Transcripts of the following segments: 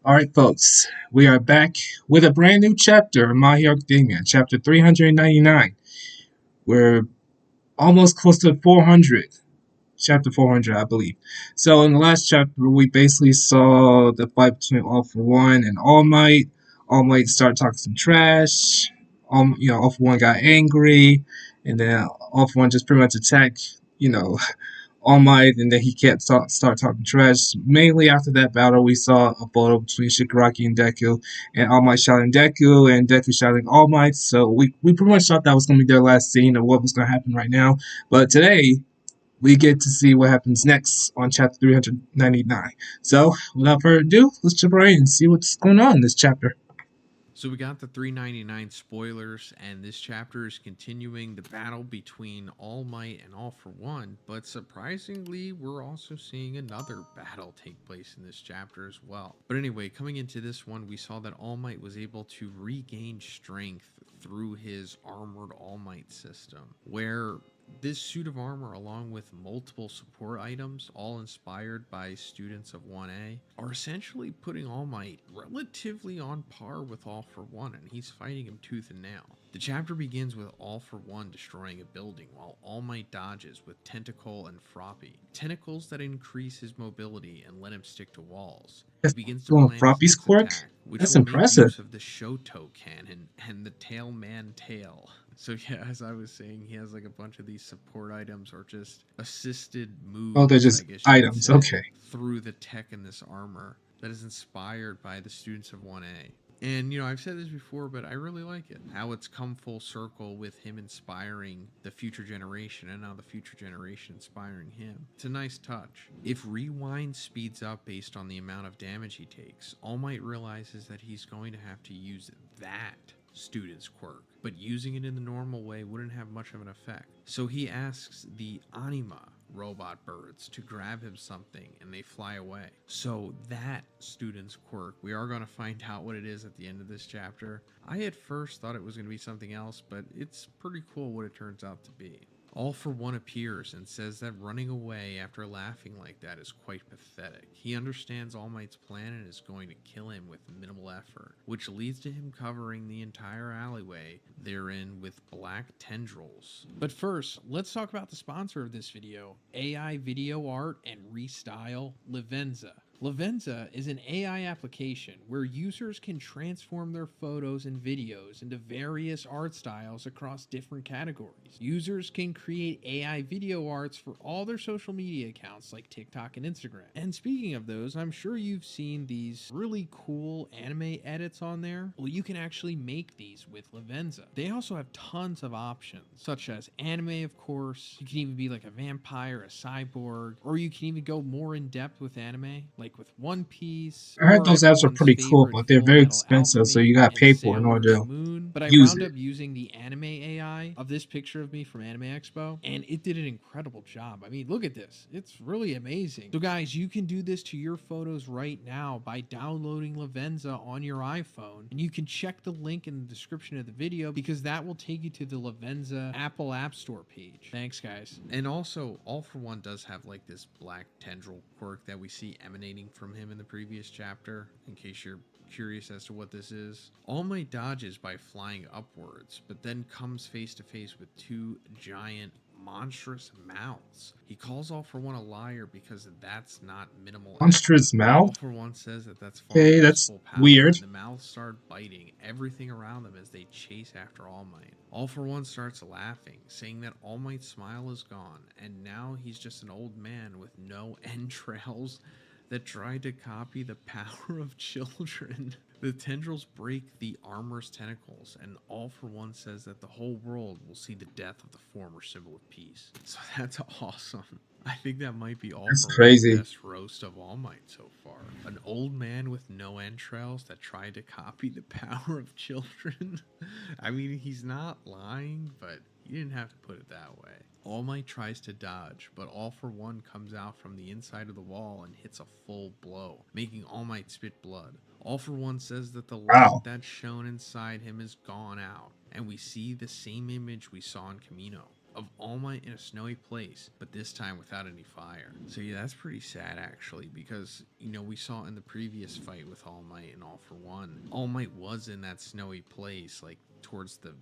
All right, folks, we are back with a brand new chapter of My Hero Academia, chapter 399. We're almost close to 400, chapter 400, I believe. So, in the last chapter, we basically saw the fight between All For One and All Might. All Might started talking some trash. All For One got angry, and then All For One just pretty much attacked, All Might, and then he can't start talking trash. Mainly after that battle, we saw a battle between Shigaraki and Deku, and All Might shouting Deku, and Deku shouting All Might. So we pretty much thought that was going to be their last scene of what was going to happen right now. But today, we get to see what happens next on chapter 399. So, without further ado, let's jump right in and see what's going on in this chapter. So we got the 399 spoilers, and this chapter is continuing the battle between All Might and All For One, but surprisingly, we're also seeing another battle take place in this chapter as well. But anyway, coming into this one, we saw that All Might was able to regain strength through his armored All Might system, where this suit of armor, along with multiple support items, all inspired by students of 1A, are essentially putting All Might relatively on par with All For One, and he's fighting him tooth and nail. The chapter begins with All For One destroying a building, while All Might dodges with Tentacle and Froppy. Tentacles that increase his mobility and let him stick to walls. He That's begins to doing plan his Froppy's next quirk. attack, which That's will make impressive. use of the Shoto cannon and the Tailman tail. So yeah, as I was saying, he has like a bunch of these support items or just assisted Oh, they're moves, I just guess you could items. say, Okay. through the tech in this armor that is inspired by the students of 1A. And, I've said this before, but I really like it. How it's come full circle with him inspiring the future generation and now the future generation inspiring him. It's a nice touch. If Rewind speeds up based on the amount of damage he takes, All Might realizes that he's going to have to use that student's quirk, but using it in the normal way wouldn't have much of an effect. So he asks the Anima robot birds to grab him something, and they fly away. So that student's quirk, we are going to find out what it is at the end of this chapter. I at first thought it was going to be something else, but it's pretty cool what it turns out to be. All For One appears and says that running away after laughing like that is quite pathetic. He understands All Might's plan and is going to kill him with minimal effort, which leads to him covering the entire alleyway therein with black tendrils. But first, let's talk about the sponsor of this video, AI Video Art and Restyle, Livenza. Livenza is an AI application where users can transform their photos and videos into various art styles across different categories. Users can create AI video arts for all their social media accounts like TikTok and Instagram. And speaking of those, I'm sure you've seen these really cool anime edits on there. Well, you can actually make these with Livenza. They also have tons of options, such as anime, of course. You can even be like a vampire, a cyborg, or you can even go more in depth with anime, like with One Piece, I heard or those apps are everyone's pretty cool, favorite but they're Full very Metal expensive, so you Alchemy gotta and pay for it in order Sailor to Moon. But I use wound it. up using the anime AI of this picture of me from Anime Expo, and it did an incredible job. I mean, look at this. It's really amazing. So guys, you can do this to your photos right now by downloading Livenza on your iPhone, and you can check the link in the description of the video because that will take you to the Livenza Apple App Store page. Thanks, guys. And also, All For One does have like this black tendril quirk that we see emanating from him in the previous chapter, in case you're curious as to what this is. All Might dodges by flying upwards, but then comes face to face with two giant monstrous mouths. He calls All For One a liar because that's not minimal effort. Monstrous mouth? All For One says that that's far Okay, from his that's full power, weird. and the mouths start biting everything around them as they chase after All Might. All For One starts laughing, saying that All Might's smile is gone, and now he's just an old man with no entrails that tried to copy the power of children. The tendrils break the armor's tentacles, and All For One says that the whole world will see the death of the former symbol of peace. So that's awesome. I think that might be All That's For One's crazy. best roast of All Might so far. An old man with no entrails that tried to copy the power of children. I mean, he's not lying, but he didn't have to put it that way. All Might tries to dodge, but All For One comes out from the inside of the wall and hits a full blow, making All Might spit blood. All For One says that the light Wow. that shone inside him is gone out, and we see the same image we saw in Camino. of All Might in a snowy place, but this time without any fire. So yeah, that's pretty sad actually, because we saw in the previous fight with All Might and All for One, All Might was in that snowy place like towards the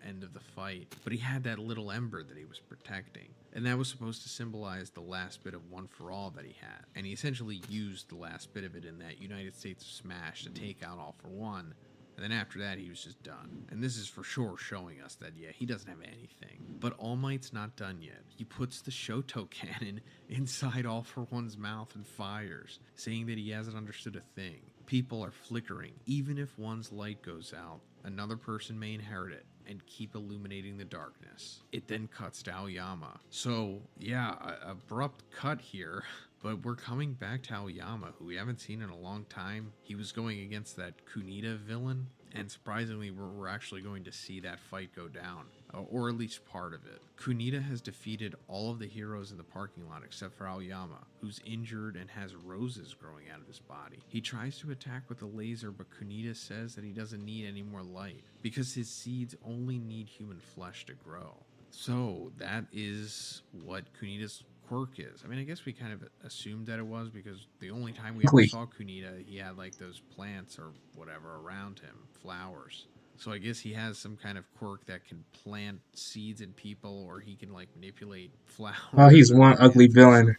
end of the fight, but he had that little ember that he was protecting, and that was supposed to symbolize the last bit of One for All that he had, and he essentially used the last bit of it in that United States of Smash to take out All for One. And then after that, he was just done. And this is for sure showing us that, yeah, he doesn't have anything. But All Might's not done yet. He puts the Shoto cannon inside All for One's mouth and fires, saying that he hasn't understood a thing. People are flickering. Even if one's light goes out, another person may inherit it and keep illuminating the darkness. It then cuts to Aoyama. So, yeah, abrupt cut here. But we're coming back to Aoyama, who we haven't seen in a long time. He was going against that Kunita villain, and surprisingly, we're actually going to see that fight go down, or at least part of it. Kunita has defeated all of the heroes in the parking lot except for Aoyama, who's injured and has roses growing out of his body. He tries to attack with a laser, but Kunita says that he doesn't need any more light, because his seeds only need human flesh to grow. So that is what Kunita's quirk is. I mean, I guess we kind of assumed that it was, because the only time we ever saw Kunita, he had like those plants or whatever around him, flowers. So I guess he has some kind of quirk that can plant seeds in people, or he can like manipulate flowers. Oh, he's one ugly villain.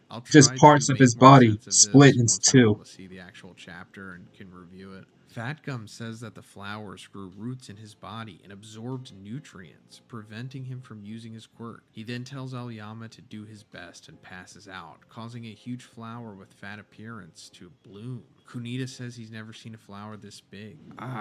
I'll try just parts of his body split into two. To see the actual chapter and can review it. Fat Gum says that the flowers grew roots in his body and absorbed nutrients, preventing him from using his quirk. He then tells Aoyama to do his best and passes out, causing a huge flower with fat appearance to bloom. Kunita says he's never seen a flower this big.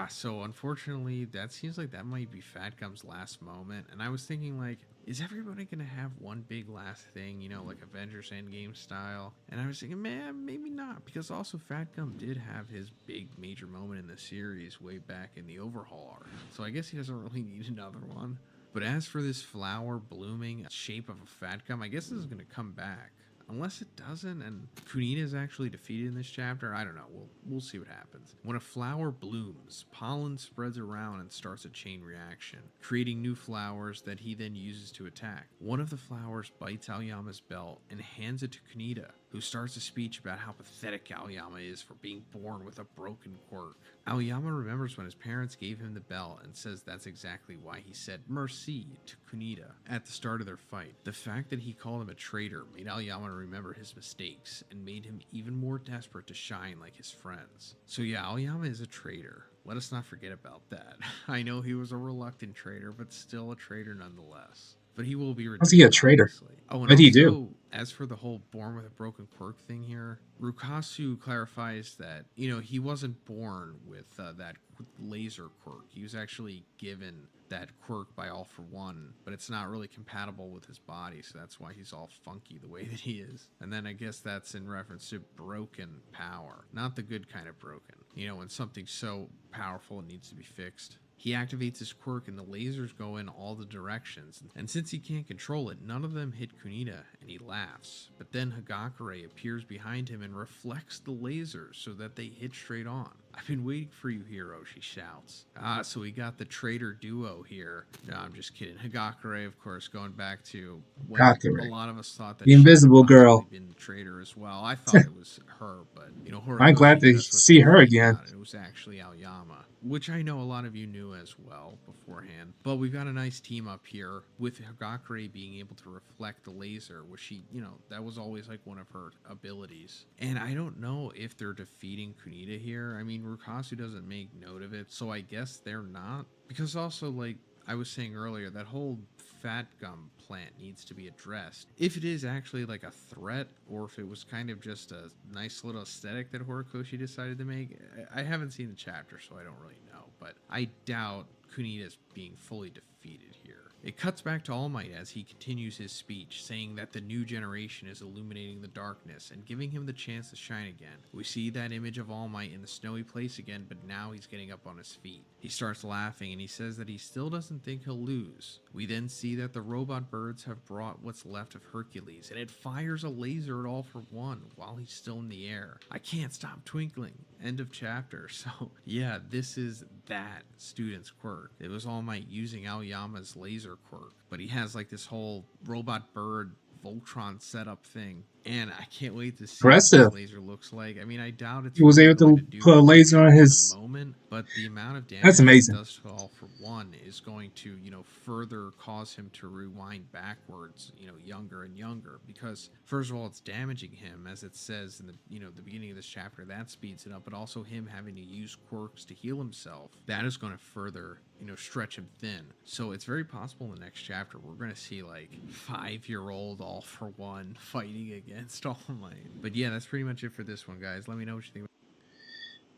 So unfortunately, that seems like that might be Fat Gum's last moment. And I was thinking, like, is everybody going to have one big last thing, like Avengers Endgame style? And I was thinking, man, maybe not, because also Fat Gum did have his big major moment in the series way back in the Overhaul arc. So I guess he doesn't really need another one. But as for this flower blooming shape of a Fat Gum, I guess this is going to come back. Unless it doesn't, and Kunita is actually defeated in this chapter. I don't know. We'll see what happens. When a flower blooms, pollen spreads around and starts a chain reaction, creating new flowers that he then uses to attack. One of the flowers bites Aoyama's belt and hands it to Kunita, who starts a speech about how pathetic Aoyama is for being born with a broken quirk. Aoyama remembers when his parents gave him the belt and says that's exactly why he said merci to Kunita at the start of their fight. The fact that he called him a traitor made Aoyama remember his mistakes and made him even more desperate to shine like his friends. So yeah, Aoyama is a traitor. Let us not forget about that. I know he was a reluctant traitor, but still a traitor nonetheless. But he will be redeemed. How's he a traitor? Obviously. Oh, and what did he do? As for the whole born with a broken quirk thing here, Rukasu clarifies that, he wasn't born with that laser quirk. He was actually given that quirk by All for One, but it's not really compatible with his body, so that's why he's all funky the way that he is. And then I guess that's in reference to broken power, not the good kind of broken. When something's so powerful it needs to be fixed. He activates his quirk and the lasers go in all the directions. And since he can't control it, none of them hit Kunita, and he laughs. But then Hagakure appears behind him and reflects the lasers so that they hit straight on. I've been waiting for you, hero, she shouts. So we got the traitor duo here. No, I'm just kidding. Hagakure, of course, going back to when a lot of us thought that the Invisible Girl been the traitor as well. I thought it was her, but Horikoshi, I'm glad to see her again. It was actually Aoyama, which I know a lot of you knew as well beforehand. But we've got a nice team up here with Hagakure being able to reflect the laser, which she, that was always like one of her abilities. And I don't know if they're defeating Kunita here. I mean, Rukasu doesn't make note of it, so I guess they're not. Because also, like I was saying earlier, that whole Fat Gum plant needs to be addressed. If it is actually like a threat, or if it was kind of just a nice little aesthetic that Horikoshi decided to make, I haven't seen the chapter, so I don't really know. But I doubt Kunita's being fully defeated here. It cuts back to All Might as he continues his speech, saying that the new generation is illuminating the darkness and giving him the chance to shine again. We see that image of All Might in the snowy place again, but now he's getting up on his feet. He starts laughing and he says that he still doesn't think he'll lose. We then see that the robot birds have brought what's left of Hercules, and it fires a laser at All for One while he's still in the air. I can't stop twinkling. End of chapter. So yeah, this is that student's quirk. It was All Might using Aoyama's laser laser quirk, but he has like this whole robot bird Voltron setup thing, and I can't wait to see what Impressive. this laser looks like. I mean, I doubt it's He was really able going to to do put a laser on much at his. the moment, but the amount of damage That's it amazing. does to All for One is going to, further cause him to rewind backwards, younger and younger, because first of all, it's damaging him, as it says in the beginning of this chapter. That speeds it up, but also him having to use quirks to heal himself, that is going to further stretch him thin. So it's very possible in the next chapter we're going to see like 5-year-old All for One fighting against All Might. But yeah, that's pretty much it for this one, guys. Let me know what you think.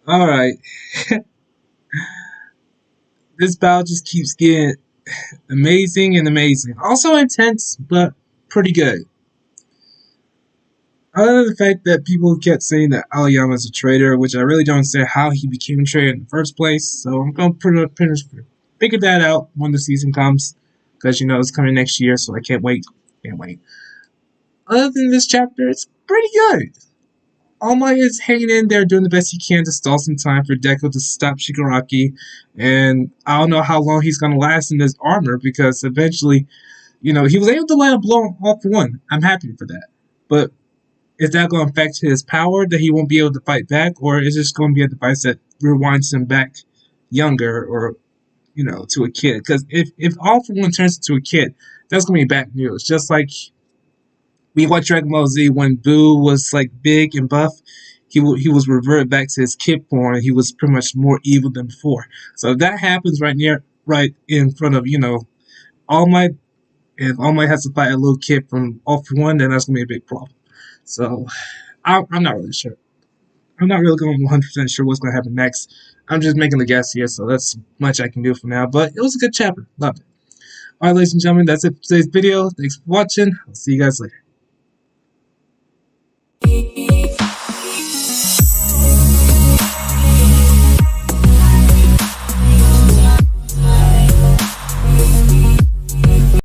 All right. This battle just keeps getting amazing and amazing. Also intense, but pretty good. Other than the fact that people kept saying that Aoyama is a traitor, which I really don't understand how he became a traitor in the first place. So I'm going to figure that out when the season comes. Because, it's coming next year, so I can't wait. Can't wait. Other than this chapter, it's pretty good. All Might is hanging in there doing the best he can to stall some time for Deku to stop Shigaraki. And I don't know how long he's going to last in this armor, because eventually, he was able to land a blow on All for One. I'm happy for that. But is that going to affect his power that he won't be able to fight back? Or is this going to be a device that rewinds him back younger, or, to a kid? Because if All for One turns into a kid, that's going to be bad news. Just like we watched Dragon Ball Z when Boo was like big and buff, he was reverted back to his kid form, and he was pretty much more evil than before. So if that happens right in front of All Might, if All Might has to fight a little kid from All for One, then that's gonna be a big problem. So I'm not really sure. I'm not really going 100% sure what's gonna happen next. I'm just making a guess here, so that's much I can do for now. But it was a good chapter. Loved it. Alright, ladies and gentlemen, that's it for today's video. Thanks for watching. I'll see you guys later.